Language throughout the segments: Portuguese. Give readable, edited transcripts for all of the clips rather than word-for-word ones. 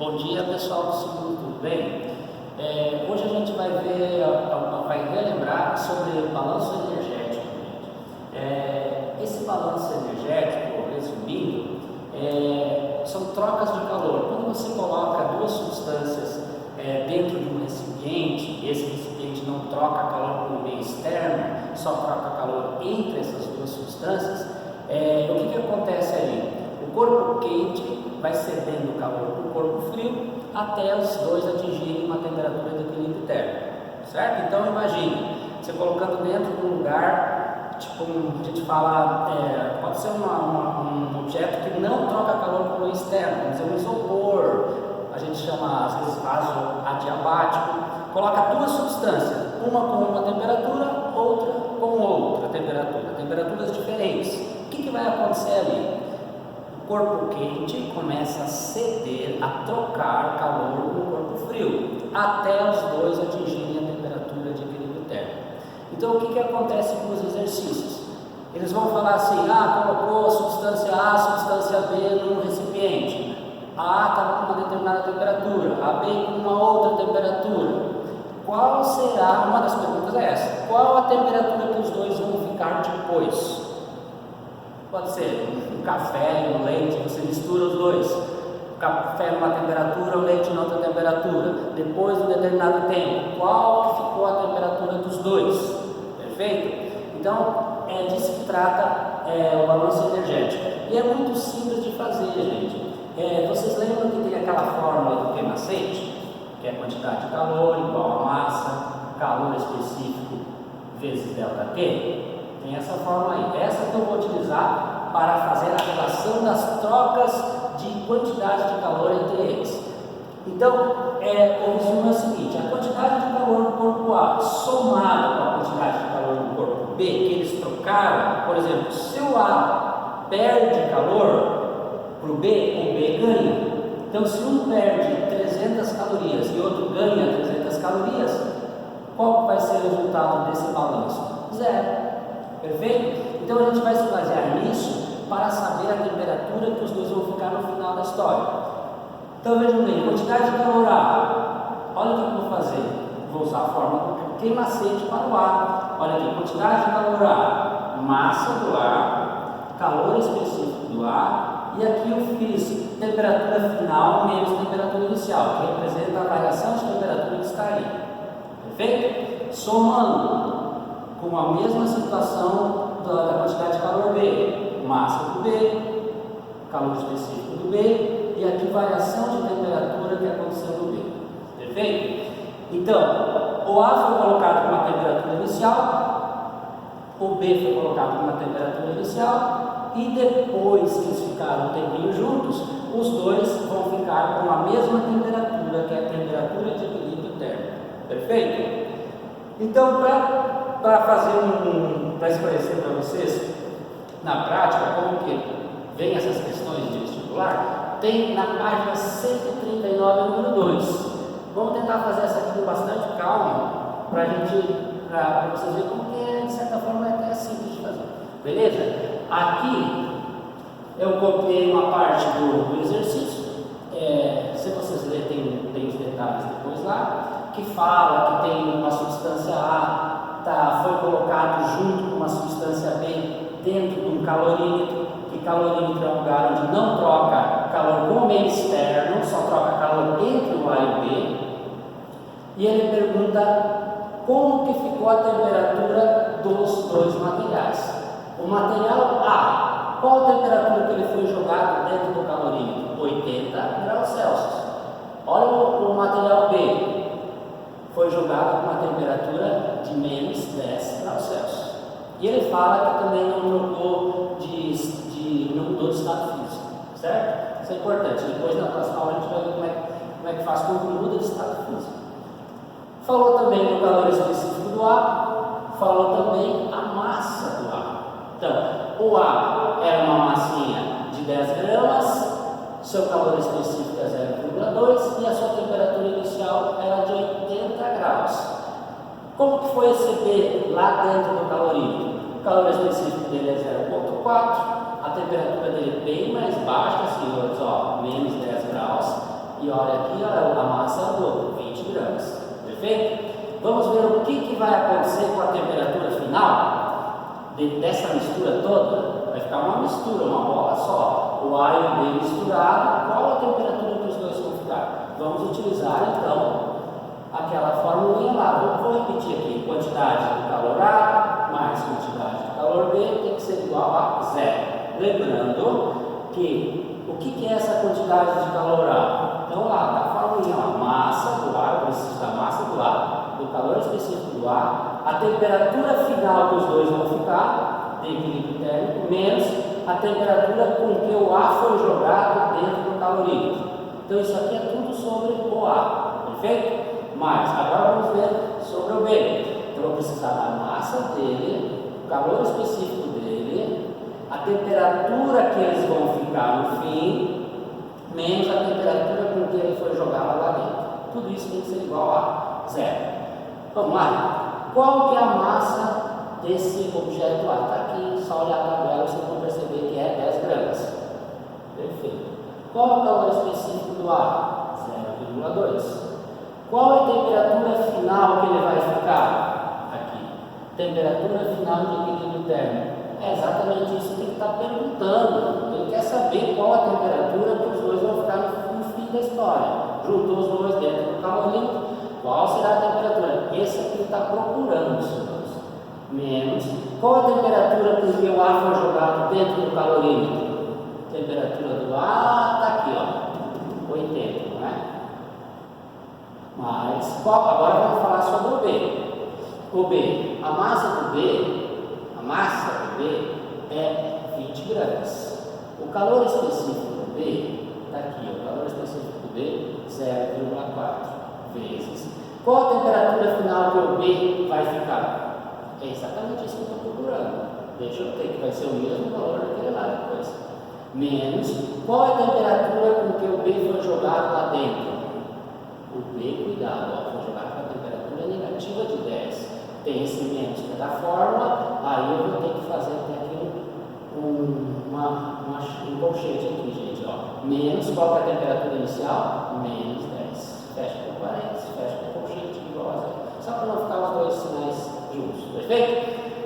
Bom dia, pessoal do segundo, tudo bem? Hoje a gente vai relembrar sobre balanço energético. Esse balanço energético, resumindo, são trocas de calor. Quando você coloca duas substâncias dentro de um recipiente, e esse recipiente não troca calor para o meio externo, só troca calor entre essas duas substâncias, o que acontece ali? O corpo quente vai cedendo calor para o corpo frio até os dois atingirem uma temperatura de equilíbrio térmico, certo? Então imagine, você colocando dentro de um lugar, tipo, a gente fala, pode ser um objeto que não troca calor para o meio externo, vamos dizer um isopor, a gente chama às vezes vaso adiabático, coloca duas substâncias, uma com uma temperatura, outra com outra temperatura, temperaturas diferentes. O que vai acontecer ali? O corpo quente começa a ceder, a trocar calor no corpo frio, até os dois atingirem a temperatura de equilíbrio térmico. Então, o que acontece com os exercícios? Eles vão falar assim, colocou a substância A, a substância B num recipiente. A A estava com uma determinada temperatura, a B com uma outra temperatura. Qual será, uma das perguntas é essa, qual a temperatura que os dois vão ficar depois? Pode ser um café e um leite, você mistura os dois. O café numa temperatura, o leite em outra temperatura. Depois de um determinado tempo, qual que ficou a temperatura dos dois? Perfeito? Então, é disso que trata o balanço energético. E é muito simples de fazer, gente. Vocês lembram que tem aquela fórmula do Q-macete? Que é a quantidade de calor igual a massa, calor específico vezes ΔT? Tem essa forma aí, essa que eu vou utilizar para fazer a relação das trocas de quantidade de calor entre eles. Então, o resumo é o seguinte, a quantidade de calor do corpo A somado com a quantidade de calor do corpo B, que eles trocaram, por exemplo, se o A perde calor para o B, o B ganha. Então, se um perde 300 calorias e outro ganha 300 calorias, qual vai ser o resultado desse balanço? Zero. Perfeito? Então a gente vai se basear nisso para saber a temperatura que os dois vão ficar no final da história. Então vejam bem, quantidade de calor A. Olha o que eu vou fazer. Vou usar a fórmula do Q-macete para o A. Olha aqui, quantidade de calor A, massa do A, calor específico do A, e aqui eu fiz temperatura final menos temperatura inicial, que representa a variação de temperatura que está aí. Perfeito? Somando com a mesma situação da quantidade de calor B, massa do B, calor específico do B, e aqui variação de temperatura que aconteceu no B. Perfeito? Então, o A foi colocado com uma temperatura inicial, o B foi colocado com uma temperatura inicial, e depois que eles ficaram um tempinho juntos, os dois vão ficar com a mesma temperatura, que é a temperatura de equilíbrio térmico. Perfeito? Então, para esclarecer para vocês, na prática, como que vem essas questões de vestibular, tem na página 139, número 2. Vamos tentar fazer essa aqui com bastante calma, para vocês verem como que de certa forma é até simples de fazer. Beleza? Aqui eu copiei uma parte do exercício, se vocês lerem tem os detalhes depois lá, que fala que tem uma substância A, foi colocado junto com uma substância B dentro de um calorímetro, que calorímetro é um lugar onde não troca calor com o meio externo, só troca calor entre o A e o B. E ele pergunta como que ficou a temperatura dos dois materiais. O material A, qual a temperatura que ele foi jogado dentro do calorímetro? 80 graus Celsius. Olha o material B. Foi jogado com uma temperatura de menos 10 graus Celsius. E ele fala que também não mudou não mudou de estado físico, certo? Isso é importante. Depois na próxima aula a gente vai ver como é que faz quando muda de estado físico. Falou também no calor específico do A, falou também a massa do A. Então, o A era uma massinha de 10 gramas, seu calor específico é 0,2 e a sua temperatura inicial era de 80 graus. Como que foi esse B lá dentro do calorímetro? O calor específico dele é 0,4, a temperatura dele é bem mais baixa, assim, menos 10 graus, E olha aqui, ó, a massa do 20 gramas. Perfeito? Vamos ver o que vai acontecer com a temperatura final dessa mistura toda. Vai ficar uma mistura, uma bola só. O A e o B misturado, qual a temperatura que os dois vão ficar? Vamos utilizar então aquela formulinha lá. Vou repetir aqui: quantidade de calor A mais quantidade de calor B tem que ser igual a zero. Lembrando que o que é essa quantidade de calor A? Então lá, tá a formulinha, a massa do ar, eu preciso da massa do ar, do calor específico do ar, a temperatura final que os dois vão ficar, de equilíbrio térmico, menos a temperatura com que o ar foi jogado dentro do calorímetro. Então isso aqui é tudo sobre o ar, perfeito? Mas agora vamos ver sobre o B. Então eu vou precisar da massa dele, o calor específico dele, a temperatura que eles vão ficar no fim, menos a temperatura com que ele foi jogado lá dentro. Tudo isso tem que ser igual a zero. Vamos lá? Qual que é a massa desse objeto A? Está aqui, só olhar a tabela vocês vão perceber que é 10 gramas. Perfeito. Qual é o calor específico do ar? 0,2. Qual é a temperatura final que ele vai ficar? Aqui. Temperatura final de equilíbrio térmico. É exatamente isso que ele está perguntando. Ele quer saber qual a temperatura que os dois vão ficar no fim da história. Juntou os dois dentro do calorímetro, qual será a temperatura? Esse aqui ele está procurando, senhores. Menos. Qual a temperatura com que o ar foi jogado dentro do calorímetro? Temperatura do ar está aqui, ó. 80, não é? Mas, agora vamos falar sobre o B. O B, a massa do B é 20 gramas. O calor específico do B está aqui, o calor específico do B, 0,4 vezes. Qual a temperatura final que o B vai ficar? É exatamente isso que eu estou procurando. Deixa eu ter, que vai ser o mesmo valor daquele lá depois. Menos, qual é a temperatura com que o B foi jogado lá dentro? O B, cuidado, ó, foi jogado com a temperatura negativa de 10. Tem esse menos que é da fórmula, aí eu vou ter que fazer até aqui um colchete aqui, gente, ó. Menos, qual é a temperatura inicial? Menos 10. Fecha com parênteses, fecha com colchete igual a zero. Só para não ficar os dois sinais juntos, perfeito?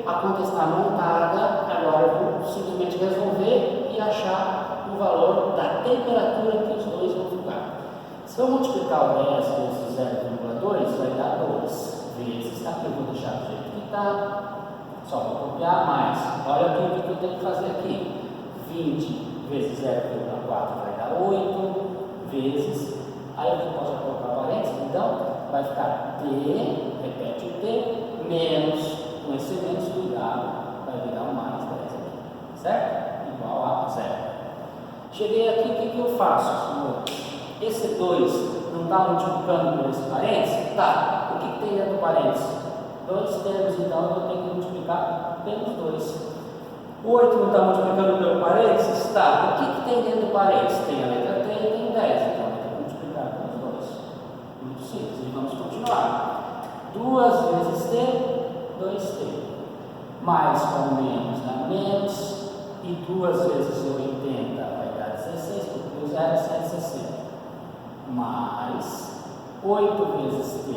A conta está montada, agora eu vou simplesmente resolver e achar o valor da temperatura que os dois vão ficar. Se eu multiplicar o 10 vezes 0,2, vai dar 2 vezes. Aqui eu vou deixar do jeito que está. Só vou copiar mais. Olha aqui o que eu tenho que fazer aqui. 20 vezes 0,4 vai dar 8 vezes. Aí eu posso colocar parênteses, então vai ficar T, repete o T, menos, com esse menos cuidado, vai virar um mais 10 aqui, certo? Igual a 0. Cheguei aqui, o que eu faço, senhor? Esse 2 não está multiplicando por esse parênteses? Tá. O que tem dentro do parênteses? 2 termos, então eu vou ter que multiplicar pelos 2. O 8 não está multiplicando pelo parênteses? Tá. O que tem dentro do parênteses? Tem a letra T e tem 10, então eu tenho que multiplicar pelos 2. Muito simples, e vamos continuar. 2 vezes T, 2T. Mais ou menos dá menos, e 2 vezes 80 vai dar 16, porque o 0 é 160. Mais 8 vezes T,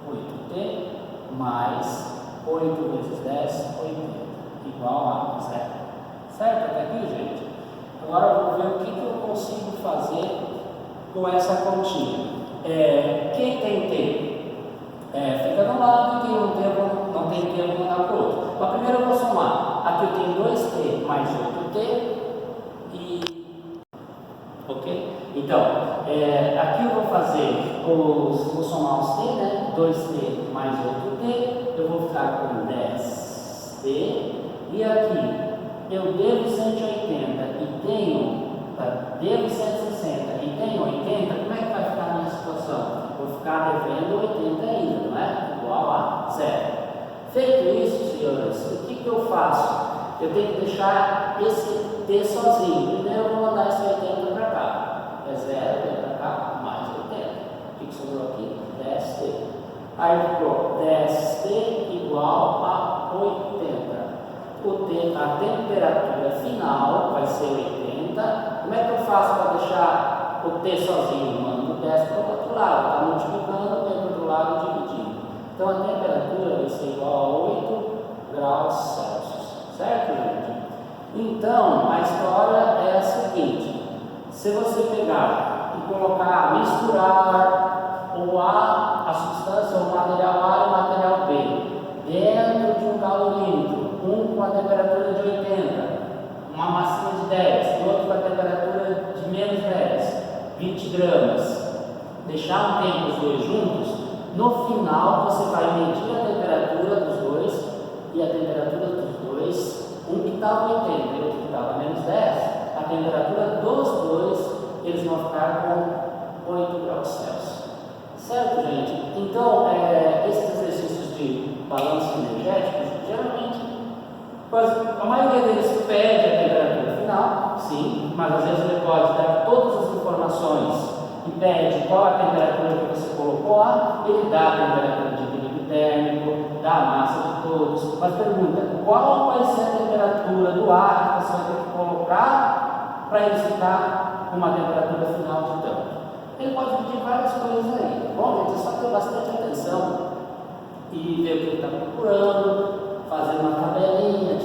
8T, mais 8 vezes 10, 80, igual a 0. Certo até aqui, gente? Agora eu vou ver o que eu consigo fazer com essa continha. Quem tem T, fica de um lado, e quem não tem T, eu vou mandar para o outro. Mas primeiro eu vou somar. Aqui eu tenho 2T mais 8T e... ok? Então, aqui eu vou fazer, vou somar os T, né? 2T mais 8T, eu vou ficar com 10T, e aqui eu devo 180 e tenho, devo 160 e tenho 80, como é que vai ficar a minha situação? Vou ficar devendo 80 ainda, não é? Igual a 0. Feito isso, senhores, o que eu faço? Eu tenho que deixar esse T sozinho. Primeiro eu vou mandar esse 80 para cá. É 0, vem para cá, mais 80. O que sobrou aqui? 10T. Aí ficou 10T igual a 80. A temperatura final vai ser 80. Como é que eu faço para deixar o T sozinho, manda do 10 para o outro lado, está multiplicando, vem para o outro lado dividindo. Então a temperatura vai ser igual a 8 graus Celsius, certo, gente? Então a história é a seguinte: se você pegar e colocar, misturar o A, a substância, o material A e o material B, dentro de um calorímetro, um com a temperatura de 80, uma massinha de 10, e outro com a temperatura de menos 10, 20 gramas, deixar um tempo os dois juntos, no final você vai medir a temperatura dos dois e a temperatura dos dois, um que estava 80 e outro que estava menos 10, a temperatura dos dois, eles vão ficar com 8 graus Celsius. Certo, gente? Então, esses exercícios de balanço energético, geralmente, a maioria deles pede a temperatura final, sim, mas às vezes ele pode dar todas as informações e pede qual a temperatura que você colocou lá, ele dá a temperatura de equilíbrio térmico, dá a massa de todos, mas pergunta, qual vai ser a temperatura do ar que você vai ter que colocar para ele ficar com uma temperatura final de tanto? Ele pode pedir várias coisas aí, tá bom, gente? É só ter bastante atenção e ver o que ele está procurando, fazer uma tabelinha,